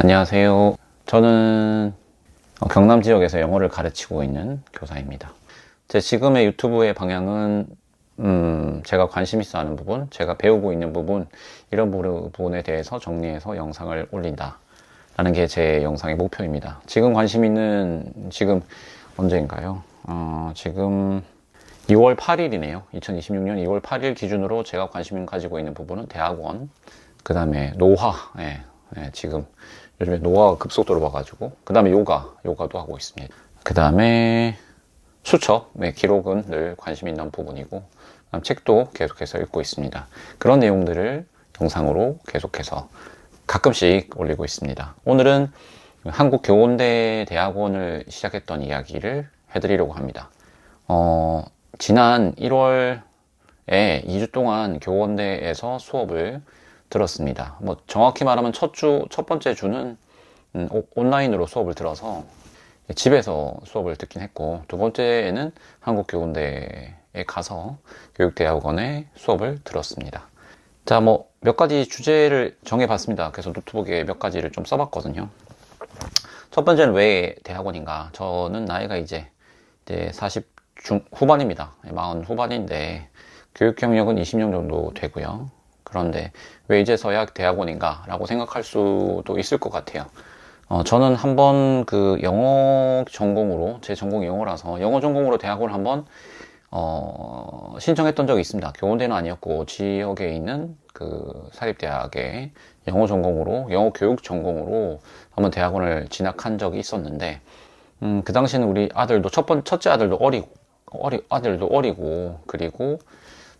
안녕하세요. 저는 경남 지역에서 영어를 가르치고 있는 교사입니다. 제 지금의 유튜브의 방향은 제가 관심 있어 하는 부분, 제가 배우고 있는 부분, 이런 부분에 대해서 정리해서 영상을 올린다 라는 게 제 영상의 목표입니다. 지금 관심 있는, 지금 언제인가요? 지금 2월 8일이네요. 2026년 2월 8일 기준으로 제가 관심 가지고 있는 부분은 대학원, 그 다음에 노화, 지금 요즘에 노화가 급속도로 와가지고, 그 다음에 요가도 하고 있습니다. 그 다음에 수첩, 기록은 늘 관심 있는 부분이고, 그다음 책도 계속해서 읽고 있습니다. 그런 내용들을 영상으로 계속해서 가끔씩 올리고 있습니다. 오늘은 한국교원대 대학원을 시작했던 이야기를 해드리려고 합니다. 지난 1월에 2주 동안 교원대에서 수업을 들었습니다. 정확히 말하면 첫 번째 주는 온라인으로 수업을 들어서 집에서 수업을 듣긴 했고, 두 번째에는 한국교원대에 가서 교육대학원의 수업을 들었습니다. 자, 몇 가지 주제를 정해봤습니다. 그래서 노트북에 몇 가지를 좀 써봤거든요. 첫 번째는 왜 대학원인가? 저는 나이가 이제 40 후반입니다. 40 후반인데 교육 경력은 20년 정도 되고요. 그런데 왜 이제서야 대학원인가 라고 생각할 수도 있을 것 같아요. 저는 한번 그 영어 전공으로, 제 전공이 영어라서 영어 전공으로 대학원을 한번 신청했던 적이 있습니다. 교원대는 아니었고 지역에 있는 그 사립대학에 영어 전공으로, 영어 교육 전공으로 한번 대학원을 진학한 적이 있었는데, 그 당시에는 우리 아들도 첫째 아들도 어리고, 그리고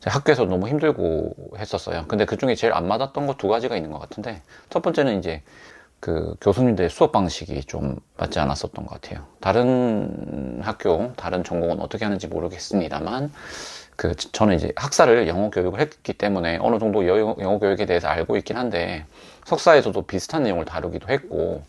학교에서 너무 힘들고 했었어요. 근데 그 중에 제일 안 맞았던 거 두 가지가 있는 것 같은데, 첫 번째는 이제 그 교수님들의 수업 방식이 좀 맞지 않았었던 것 같아요. 다른 학교, 다른 전공은 어떻게 하는지 모르겠습니다만, 저는 이제 학사를 영어 교육을 했기 때문에 어느 정도 영어 교육에 대해서 알고 있긴 한데, 석사에서도 비슷한 내용을 다루기도 했고,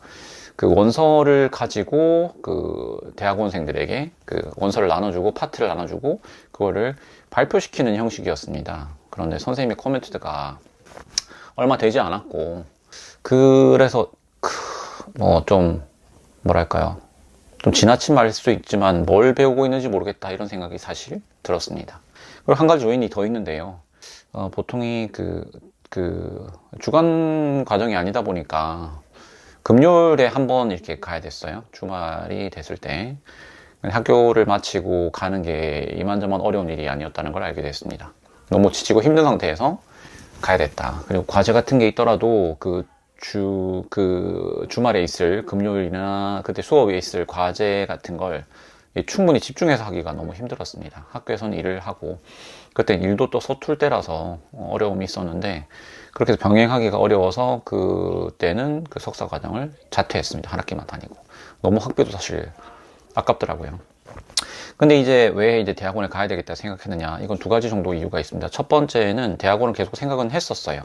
그 원서를 가지고 그 대학원생들에게 그 원서를 나눠주고 파트를 나눠주고 그거를 발표시키는 형식이었습니다. 그런데 선생님의 코멘트가 얼마 되지 않았고, 그래서 좀 뭐랄까요, 좀 지나친 말일 수도 있지만 뭘 배우고 있는지 모르겠다 이런 생각이 사실 들었습니다. 그리고 한 가지 요인이 더 있는데요. 보통이 그 주간 과정이 아니다 보니까 금요일에 한번 이렇게 가야 됐어요. 주말이 됐을 때. 학교를 마치고 가는 게 이만저만 어려운 일이 아니었다는 걸 알게 됐습니다. 너무 지치고 힘든 상태에서 가야 됐다. 그리고 과제 같은 게 있더라도 주말에 있을, 금요일이나 그때 수업에 있을 과제 같은 걸 충분히 집중해서 하기가 너무 힘들었습니다. 학교에서는 일을 하고, 그때 일도 또 서툴 때라서 어려움이 있었는데, 그렇게 해서 병행하기가 어려워서 그때는 그 석사 과정을 자퇴했습니다. 한 학기만 다니고. 너무 학비도 사실 아깝더라고요. 근데 왜 대학원에 가야 되겠다 생각했느냐? 이건 두 가지 정도 이유가 있습니다. 첫 번째는 대학원을 계속 생각은 했었어요.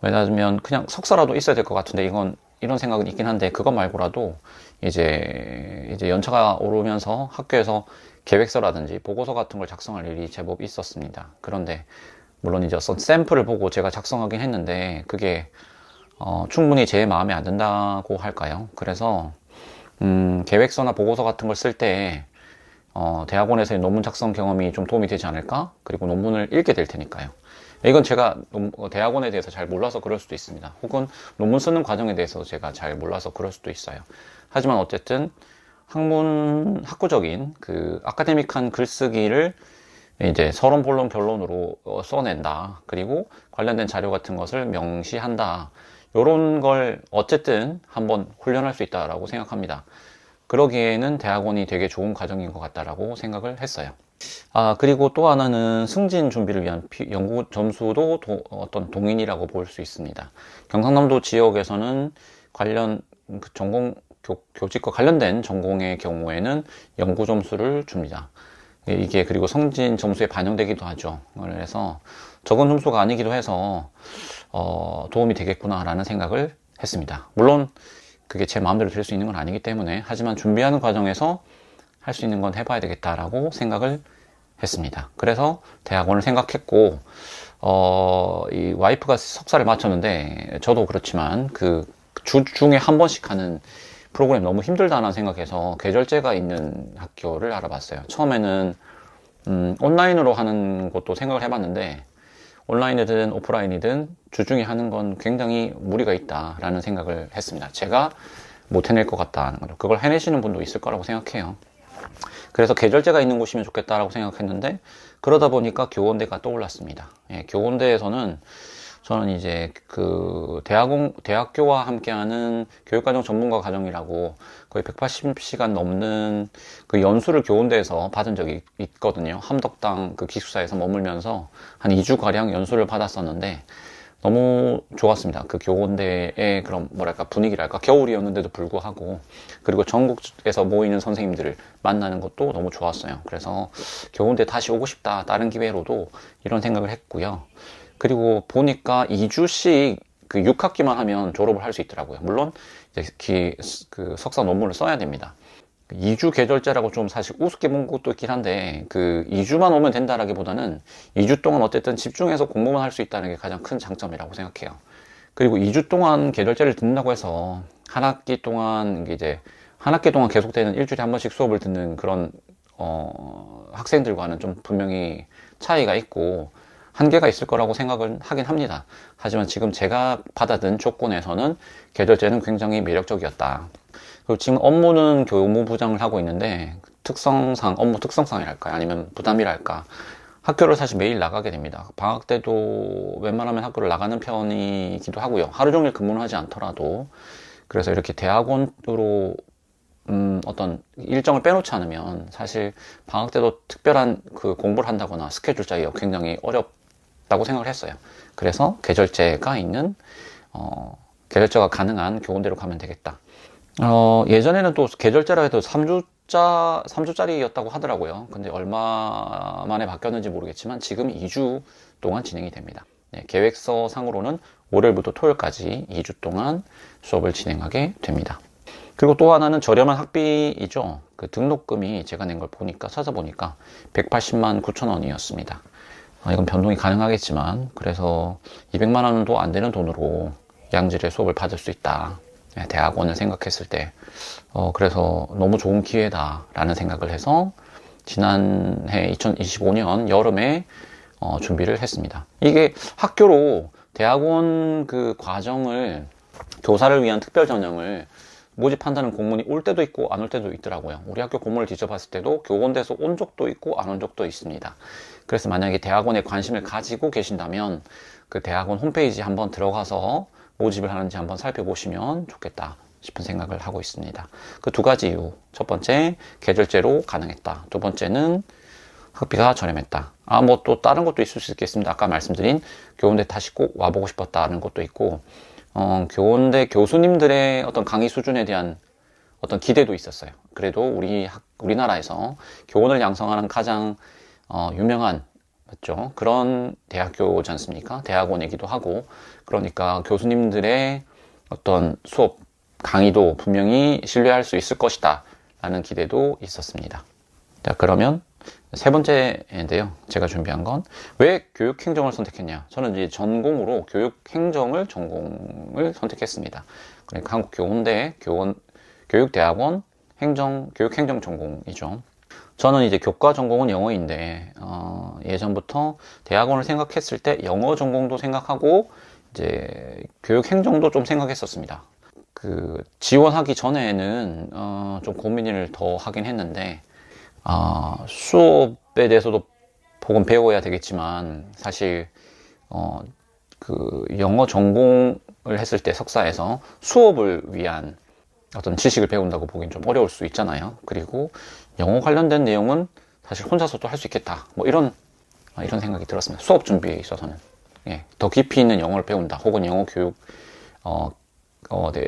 왜냐하면 그냥 석사라도 있어야 될 것 같은데, 이런 생각은 있긴 한데, 그거 말고라도 이제 연차가 오르면서 학교에서 계획서라든지 보고서 같은 걸 작성할 일이 제법 있었습니다. 그런데 물론 이제 어떤 샘플을 보고 제가 작성하긴 했는데, 그게 충분히 제 마음에 안 든다고 할까요? 그래서 계획서나 보고서 같은 걸 쓸 때 대학원에서의 논문 작성 경험이 좀 도움이 되지 않을까? 그리고 논문을 읽게 될 테니까요. 이건 제가 대학원에 대해서 잘 몰라서 그럴 수도 있습니다. 혹은 논문 쓰는 과정에 대해서 제가 잘 몰라서 그럴 수도 있어요. 하지만 어쨌든 학구적인 그 아카데믹한 글쓰기를 이제 서론, 본론, 결론으로 써낸다. 그리고 관련된 자료 같은 것을 명시한다. 이런 걸 어쨌든 한번 훈련할 수 있다라고 생각합니다. 그러기에는 대학원이 되게 좋은 과정인 것 같다라고 생각을 했어요. 그리고 또 하나는 승진 준비를 위한 연구 점수도 어떤 동인이라고 볼 수 있습니다. 경상남도 지역에서는 관련 전공 교직과 관련된 전공의 경우에는 연구 점수를 줍니다. 이게 그리고 승진 점수에 반영되기도 하죠. 그래서 적은 점수가 아니기도 해서 도움이 되겠구나라는 생각을 했습니다. 물론 그게 제 마음대로 될 수 있는 건 아니기 때문에, 하지만 준비하는 과정에서 할 수 있는 건 해봐야 되겠다라고 생각을 했습니다. 그래서 대학원을 이 와이프가 석사를 마쳤는데, 저도 그렇지만 주 중에 한 번씩 하는 프로그램 너무 힘들다는 생각해서 계절제가 있는 학교를 알아봤어요. 처음에는 온라인으로 하는 것도 생각을 해봤는데 온라인이든 오프라인이든 주중에 하는 건 굉장히 무리가 있다라는 생각을 했습니다. 제가 못 해낼 것 같다는 거죠. 그걸 해내시는 분도 있을 거라고 생각해요. 그래서 계절제가 있는 곳이면 좋겠다라고 생각했는데 그러다 보니까 교원대가 떠올랐습니다. 예, 교원대에서는 저는 이제 그 대학교와 함께하는 교육과정 전문가 과정이라고 거의 180시간 넘는 그 연수를 교원대에서 받은 적이 있거든요. 함덕당 그 기숙사에서 머물면서 한 2주가량 연수를 받았었는데 너무 좋았습니다. 그 교원대의 그런 뭐랄까 분위기랄까 겨울이었는데도 불구하고 그리고 전국에서 모이는 선생님들을 만나는 것도 너무 좋았어요. 그래서 교원대 다시 오고 싶다. 다른 기회로도 이런 생각을 했고요. 그리고 보니까 2주씩 그 6학기만 하면 졸업을 할 수 있더라고요. 물론 이제 그 석사 논문을 써야 됩니다. 2주 계절제라고 좀 사실 우습게 본 것도 있긴 한데 그 2주만 오면 된다라기보다는 2주 동안 어쨌든 집중해서 공부만 할 수 있다는 게 가장 큰 장점이라고 생각해요. 그리고 2주 동안 계절제를 듣는다고 해서 한 학기 동안 이제 한 학기 동안 계속되는 일주일에 한 번씩 수업을 듣는 그런 학생들과는 좀 분명히 차이가 있고 한계가 있을 거라고 생각을 하긴 합니다. 하지만 지금 제가 받아든 조건에서는 계절제는 굉장히 매력적이었다. 그리고 지금 업무는 교무부장을 하고 있는데 업무 특성상이랄까요? 아니면 부담이랄까? 학교를 사실 매일 나가게 됩니다. 방학 때도 웬만하면 학교를 나가는 편이기도 하고요. 하루 종일 근무를 하지 않더라도. 그래서 이렇게 대학원으로 어떤 일정을 빼놓지 않으면 사실 방학 때도 특별한 그 공부를 한다거나 스케줄 짜기가 굉장히 어렵다고 생각을 했어요. 그래서 계절제가 있는 계절제가 가능한 교원대로 가면 되겠다. 예전에는 또 계절제라 해도 3주짜리였다고 하더라고요. 근데 얼마 만에 바뀌었는지 모르겠지만 지금 2주 동안 진행이 됩니다. 네, 계획서 상으로는 월요일부터 토요일까지 2주 동안 수업을 진행하게 됩니다. 그리고 또 하나는 저렴한 학비이죠. 그 등록금이 제가 낸 걸 보니까 찾아보니까 180만 9천 원이었습니다. 이건 변동이 가능하겠지만 그래서 200만 원도 안 되는 돈으로 양질의 수업을 받을 수 있다. 대학원을 생각했을 때 그래서 너무 좋은 기회다라는 생각을 해서 지난해 2025년 여름에 준비를 했습니다. 이게 학교로 대학원 그 과정을 교사를 위한 특별 전형을 모집한다는 공문이 올 때도 있고 안 올 때도 있더라고요. 우리 학교 공문을 뒤져봤을 때도 교원대에서 온 적도 있고 안 온 적도 있습니다. 그래서 만약에 대학원에 관심을 가지고 계신다면 그 대학원 홈페이지 한번 들어가서 모집을 하는지 한번 살펴보시면 좋겠다 싶은 생각을 하고 있습니다. 그 두 가지 이유. 첫 번째, 계절제로 가능했다. 두 번째는 학비가 저렴했다. 뭐 또 다른 것도 있을 수 있겠습니다. 아까 말씀드린 교원대 다시 꼭 와보고 싶었다는 것도 있고, 교원대 교수님들의 어떤 강의 수준에 대한 어떤 기대도 있었어요. 그래도 우리나라에서 교원을 양성하는 가장 유명한 맞죠? 그런 대학교지 않습니까? 대학원이기도 하고 그러니까 교수님들의 어떤 수업 강의도 분명히 신뢰할 수 있을 것이다 라는 기대도 있었습니다. 자, 그러면 세 번째인데요. 제가 준비한 건 왜 교육행정을 선택했냐? 저는 이제 전공으로 교육행정을 전공을 선택했습니다. 그러니까 한국교원대 교육대학원 교육행정 전공이죠. 저는 이제 교과 전공은 영어인데 예전부터 대학원을 생각했을 때 영어 전공도 생각하고 이제 교육 행정도 좀 생각했었습니다. 그 지원하기 전에는 좀 고민을 더 하긴 했는데 수업에 대해서도 혹은 배워야 되겠지만 사실 그 영어 전공을 했을 때 석사에서 수업을 위한 어떤 지식을 배운다고 보기엔 좀 어려울 수 있잖아요. 그리고 영어 관련된 내용은 사실 혼자서도 할 수 있겠다. 뭐 이런 생각이 들었습니다. 수업 준비에 있어서는. 예, 더 깊이 있는 영어를 배운다. 혹은 영어 교육에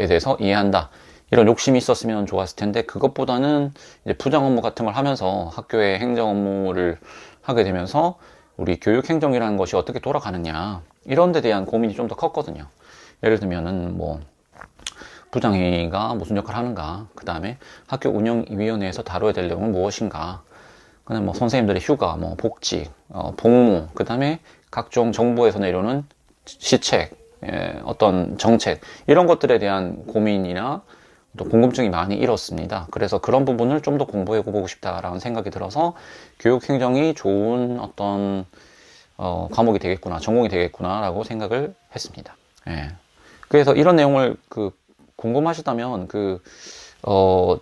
대해서 이해한다. 이런 욕심이 있었으면 좋았을 텐데 그것보다는 이제 부장 업무 같은 걸 하면서 학교의 행정 업무를 하게 되면서 우리 교육 행정이라는 것이 어떻게 돌아가느냐 이런 데 대한 고민이 좀 더 컸거든요. 예를 들면은 뭐 부장회의가 무슨 역할을 하는가, 그 다음에 학교 운영위원회에서 다뤄야 될 내용은 무엇인가, 그다음에 뭐 선생님들의 휴가, 뭐 복직, 복무, 그 다음에 각종 정부에서 내려오는 시책, 어떤 정책 이런 것들에 대한 고민이나 또 궁금증이 많이 일었습니다. 그래서 그런 부분을 좀 더 공부해 보고 싶다라는 생각이 들어서 교육행정이 좋은 어떤 과목이 되겠구나, 전공이 되겠구나라고 생각을 했습니다. 예. 그래서 이런 내용을 궁금하시다면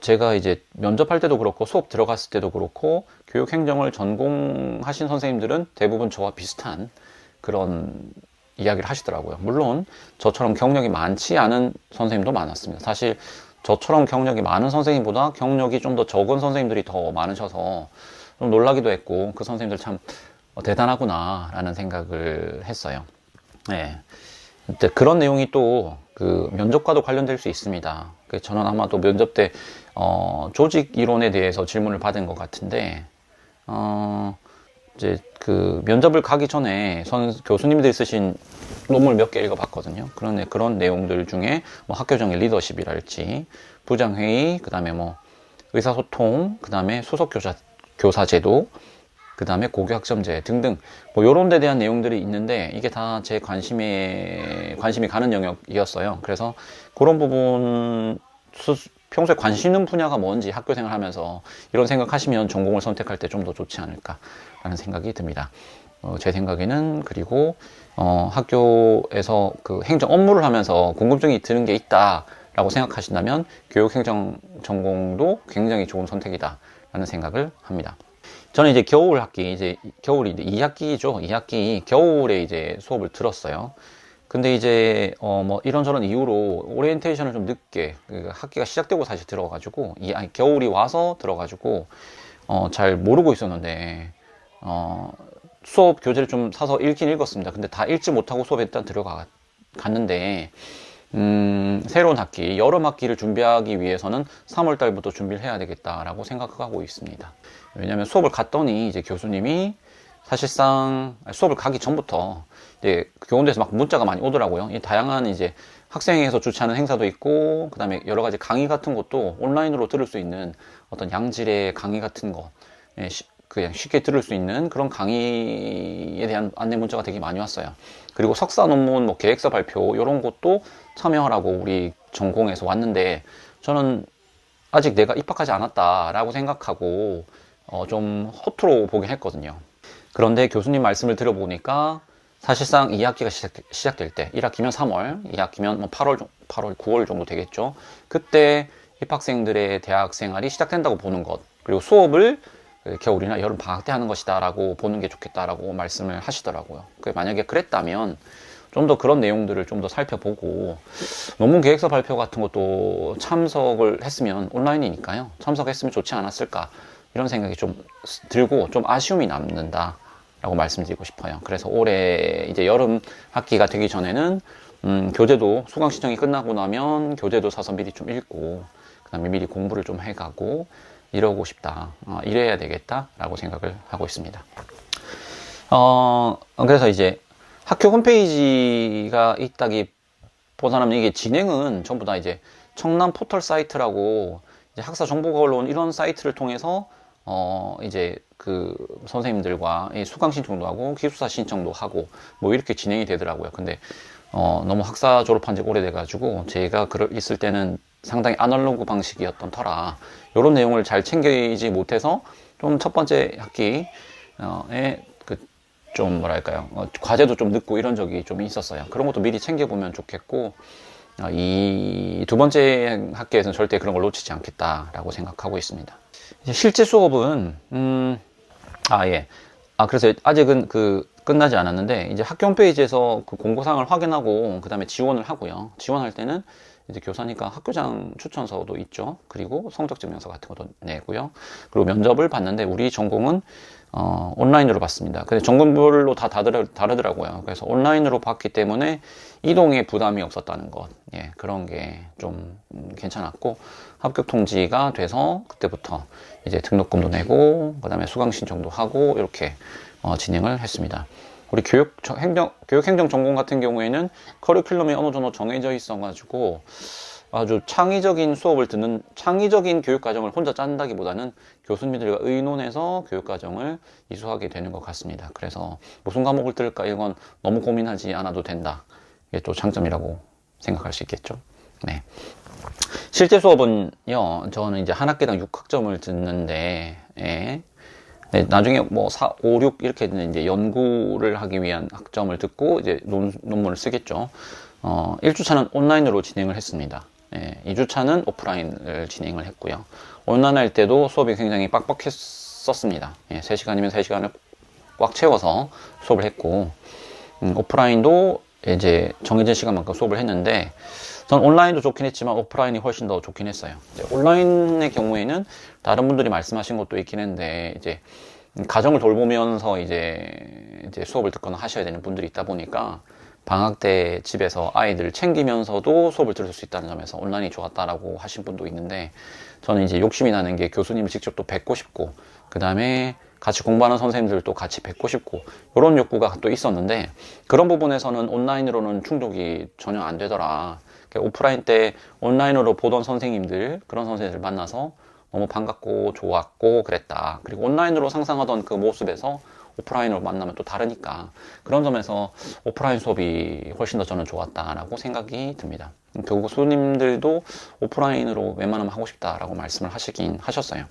제가 이제 면접할 때도 그렇고 수업 들어갔을 때도 그렇고 교육행정을 전공하신 선생님들은 대부분 저와 비슷한 그런 이야기를 하시더라고요. 물론 저처럼 경력이 많지 않은 선생님도 많았습니다. 사실 저처럼 경력이 많은 선생님보다 경력이 좀 더 적은 선생님들이 더 많으셔서 좀 놀라기도 했고 그 선생님들 참 대단하구나 라는 생각을 했어요. 네. 그런 내용이 또 면접과도 관련될 수 있습니다. 저는 아마도 면접 때 조직 이론에 대해서 질문을 받은 것 같은데 이제 면접을 가기 전에 교수님들이 쓰신 논문 몇 개 읽어봤거든요. 그런 내용들 중에 뭐 학교정의 리더십이랄지 부장회의, 그 다음에 뭐 의사소통, 그 다음에 수석교사 제도, 그 다음에 고교학점제 등등 뭐 요런 데 대한 내용들이 있는데 이게 다 제 관심이 가는 영역이었어요. 그래서 그런 부분 평소에 관심 있는 분야가 뭔지 학교생활 하면서 이런 생각하시면 전공을 선택할 때 좀 더 좋지 않을까라는 생각이 듭니다. 제 생각에는 그리고 학교에서 행정 업무를 하면서 궁금증이 드는 게 있다라고 생각하신다면 교육행정 전공도 굉장히 좋은 선택이다라는 생각을 합니다. 저는 이제 겨울이 이제 2학기죠. 2학기 겨울에 이제 수업을 들었어요. 근데 이제 뭐 이런저런 이유로 오리엔테이션을 좀 늦게 학기가 시작되고 사실 들어가지고 겨울이 와서 들어가지고 잘 모르고 있었는데 수업 교재를 좀 사서 읽긴 읽었습니다. 근데 다 읽지 못하고 수업에 일단 갔는데 새로운 학기, 여름 학기를 준비하기 위해서는 3월 달부터 준비를 해야 되겠다라고 생각하고 있습니다. 왜냐하면 수업을 갔더니 이제 교수님이 사실상 수업을 가기 전부터 이제 교원대에서 막 문자가 많이 오더라고요. 이 다양한 이제 학생회에서 주최하는 행사도 있고, 그 다음에 여러 가지 강의 같은 것도 온라인으로 들을 수 있는 어떤 양질의 강의 같은 거, 그냥 쉽게 들을 수 있는 그런 강의에 대한 안내 문자가 되게 많이 왔어요. 그리고 석사 논문, 뭐 계획서 발표 이런 것도 참여하라고 우리 전공에서 왔는데 저는 아직 내가 입학하지 않았다라고 생각하고 좀 허투루 보긴 했거든요. 그런데 교수님 말씀을 들어보니까 사실상 2학기가 시작될 때 1학기면 3월, 2학기면 뭐 8월, 9월 정도 되겠죠. 그때 입학생들의 대학 생활이 시작된다고 보는 것, 그리고 수업을 겨울이나 여름 방학 때 하는 것이다 라고 보는 게 좋겠다라고 말씀을 하시더라고요. 만약에 그랬다면 좀 더 그런 내용들을 좀 더 살펴보고 논문 계획서 발표 같은 것도 참석을 했으면 온라인이니까요. 참석했으면 좋지 않았을까 이런 생각이 좀 들고 좀 아쉬움이 남는다 라고 말씀드리고 싶어요. 그래서 올해 이제 여름 학기가 되기 전에는 교재도 수강 신청이 끝나고 나면 교재도 사서 미리 좀 읽고 그 다음에 미리 공부를 좀 해가고 이러고 싶다. 이래야 되겠다 라고 생각을 하고 있습니다. 그래서 이제 학교 홈페이지가 있다기보다는 이게 진행은 전부 다 이제 청남 포털 사이트라고 이제 학사 정보가 올라온 이런 사이트를 통해서 이제 선생님들과 수강 신청도 하고 기숙사 신청도 하고 뭐 이렇게 진행이 되더라고요. 근데 너무 학사 졸업한 지 오래돼가지고 제가 있을 때는 상당히 아날로그 방식이었던 터라 이런 내용을 잘 챙기지 못해서 좀 첫 번째 학기에 좀 뭐랄까요, 과제도 좀 늦고 이런 적이 좀 있었어요. 그런 것도 미리 챙겨보면 좋겠고 이 두 번째 학기에서는 절대 그런 걸 놓치지 않겠다라고 생각하고 있습니다. 이제 실제 수업은 그래서 아직은 끝나지 않았는데 이제 학교 홈페이지에서 공고사항을 확인하고 그 다음에 지원을 하고요. 지원할 때는 이제 교사니까 학교장 추천서도 있죠. 그리고 성적증명서 같은 것도 내고요. 그리고 면접을 봤는데 우리 전공은 온라인으로 봤습니다. 근데 전공별로 다 다르더라고요. 그래서 온라인으로 봤기 때문에 이동에 부담이 없었다는 것, 그런 게 좀 괜찮았고 합격 통지가 돼서 그때부터 이제 등록금도 내고 그 다음에 수강 신청도 하고 이렇게 진행을 했습니다. 우리 교육행정 전공 같은 경우에는 커리큘럼이 어느 정도 정해져 있어가지고 아주 창의적인 창의적인 교육과정을 혼자 짠다기보다는 교수님들과 의논해서 교육과정을 이수하게 되는 것 같습니다. 그래서 무슨 과목을 들을까 이건 너무 고민하지 않아도 된다. 이게 또 장점이라고 생각할 수 있겠죠. 네. 실제 수업은요, 저는 이제 한 학기당 6학점을 듣는데, 예. 네, 나중에 뭐 4, 5, 6 이렇게 이제 연구를 하기 위한 학점을 듣고 이제 논문을 쓰겠죠. 1주차는 온라인으로 진행을 했습니다. 예, 2주차는 오프라인을 진행을 했고요. 온라인 할 때도 수업이 굉장히 빡빡했었습니다. 예, 3시간이면 3시간을 꽉 채워서 수업을 했고, 오프라인도 이제 정해진 시간만큼 수업을 했는데, 전 온라인도 좋긴 했지만 오프라인이 훨씬 더 좋긴 했어요. 온라인의 경우에는 다른 분들이 말씀하신 것도 있긴 했는데, 이제 가정을 돌보면서 이제 수업을 듣거나 하셔야 되는 분들이 있다 보니까 방학 때 집에서 아이들 챙기면서도 수업을 들을 수 있다는 점에서 온라인이 좋았다라고 하신 분도 있는데, 저는 이제 욕심이 나는 게 교수님을 직접 또 뵙고 싶고, 그 다음에 같이 공부하는 선생님들도 같이 뵙고 싶고, 이런 욕구가 또 있었는데, 그런 부분에서는 온라인으로는 충족이 전혀 안 되더라. 오프라인 때 온라인으로 보던 선생님들, 그런 선생님들 만나서 너무 반갑고 좋았고 그랬다. 그리고 온라인으로 상상하던 그 모습에서 오프라인으로 만나면 또 다르니까, 그런 점에서 오프라인 수업이 훨씬 더 저는 좋았다라고 생각이 듭니다. 교수님들도 오프라인으로 웬만하면 하고 싶다라고 말씀을 하시긴 하셨어요.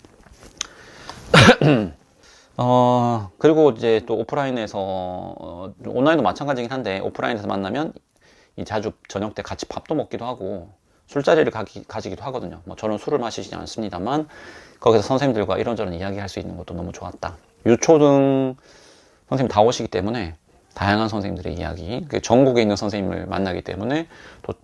그리고 이제 또 오프라인에서, 온라인도 마찬가지긴 한데, 오프라인에서 만나면 자주 저녁 때 같이 밥도 먹기도 하고, 술자리를 가지기도 하거든요. 뭐 저는 술을 마시지 않습니다만, 거기서 선생님들과 이런저런 이야기할 수 있는 것도 너무 좋았다. 유초등 선생님 다 오시기 때문에, 다양한 선생님들의 이야기, 전국에 있는 선생님을 만나기 때문에, 또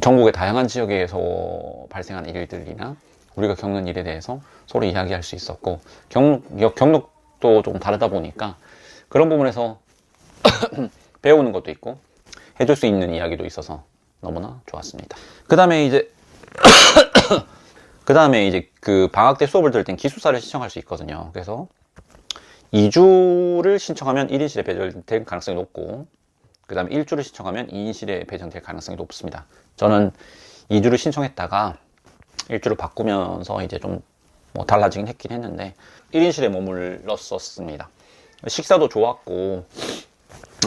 전국의 다양한 지역에서 발생한 일들이나 우리가 겪는 일에 대해서 서로 이야기할 수 있었고, 경력도 좀 다르다 보니까 그런 부분에서 배우는 것도 있고 해줄 수 있는 이야기도 있어서 너무나 좋았습니다. 그 다음에 이제 그 방학 때 수업을 들을 땐 기숙사를 신청할 수 있거든요. 그래서 2주를 신청하면 1인실에 배정될 가능성이 높고, 그 다음에 1주를 신청하면 2인실에 배정될 가능성이 높습니다. 저는 2주를 신청했다가 1주를 바꾸면서 이제 좀 뭐 달라지긴 했긴 했는데, 1인실에 머물렀었습니다. 식사도 좋았고,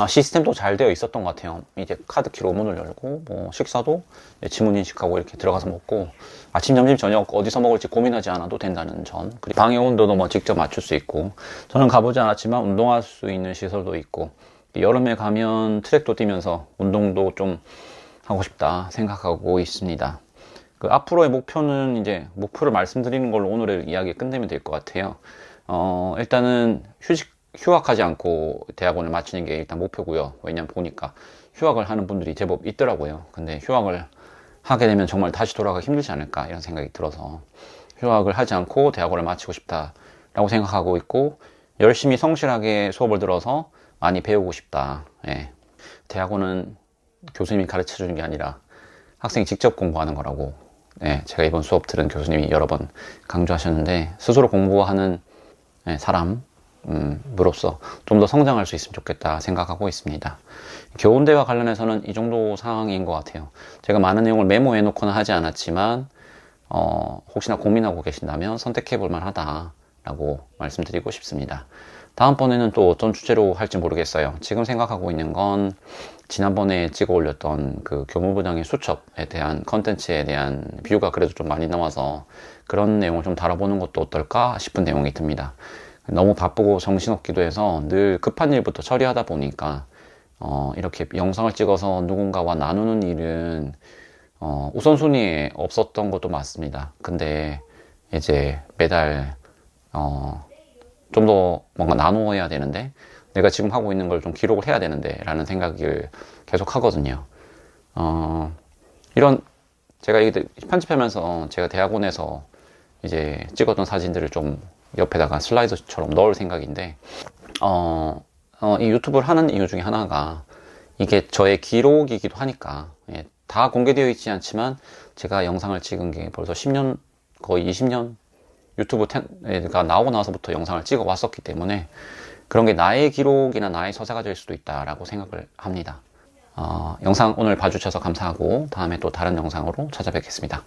시스템도 잘 되어 있었던 것 같아요. 이제 카드키로 문을 열고, 뭐 식사도 지문 인식하고 이렇게 들어가서 먹고, 아침, 점심, 저녁 어디서 먹을지 고민하지 않아도 된다는 점. 그리고 방의 온도도 뭐 직접 맞출 수 있고, 저는 가보지 않았지만 운동할 수 있는 시설도 있고, 여름에 가면 트랙도 뛰면서 운동도 좀 하고 싶다 생각하고 있습니다. 그 앞으로의 목표는, 이제 목표를 말씀드리는 걸로 오늘의 이야기 끝내면 될 것 같아요. 일단은 휴학하지 않고 대학원을 마치는 게 일단 목표고요. 왜냐면 보니까 휴학을 하는 분들이 제법 있더라고요. 근데 휴학을 하게 되면 정말 다시 돌아가기 힘들지 않을까 이런 생각이 들어서 휴학을 하지 않고 대학원을 마치고 싶다라고 생각하고 있고, 열심히 성실하게 수업을 들어서 많이 배우고 싶다. 예. 대학원은 교수님이 가르쳐 주는 게 아니라 학생이 직접 공부하는 거라고, 예, 제가 이번 수업 들은 교수님이 여러 번 강조하셨는데, 스스로 공부하는 사람으로서 좀 더 성장할 수 있으면 좋겠다 생각하고 있습니다. 교훈대와 관련해서는 이 정도 상황인 것 같아요. 제가 많은 내용을 메모해 놓거나 하지 않았지만, 혹시나 고민하고 계신다면 선택해 볼 만하다라고 말씀드리고 싶습니다. 다음번에는 또 어떤 주제로 할지 모르겠어요. 지금 생각하고 있는 건 지난번에 찍어 올렸던 그 교무부장의 수첩에 대한 컨텐츠에 대한 뷰가 그래도 좀 많이 나와서 그런 내용을 좀 다뤄보는 것도 어떨까 싶은 내용이 듭니다. 너무 바쁘고 정신없기도 해서 늘 급한 일부터 처리하다 보니까 이렇게 영상을 찍어서 누군가와 나누는 일은 우선순위에 없었던 것도 맞습니다. 근데 이제 매달 좀 더 뭔가 나누어야 되는데, 내가 지금 하고 있는 걸 좀 기록을 해야 되는데 라는 생각을 계속 하거든요. 이런, 제가 이게 편집하면서 제가 대학원에서 이제 찍었던 사진들을 좀 옆에다가 슬라이드처럼 넣을 생각인데, 이 유튜브를 하는 이유 중에 하나가 이게 저의 기록이기도 하니까, 예, 다 공개되어 있지 않지만 제가 영상을 찍은 게 벌써 10년, 거의 20년 유튜브가 나오고 나서부터 영상을 찍어 왔었기 때문에 그런 게 나의 기록이나 나의 서사가 될 수도 있다라고 생각을 합니다. 영상 오늘 봐주셔서 감사하고, 다음에 또 다른 영상으로 찾아뵙겠습니다.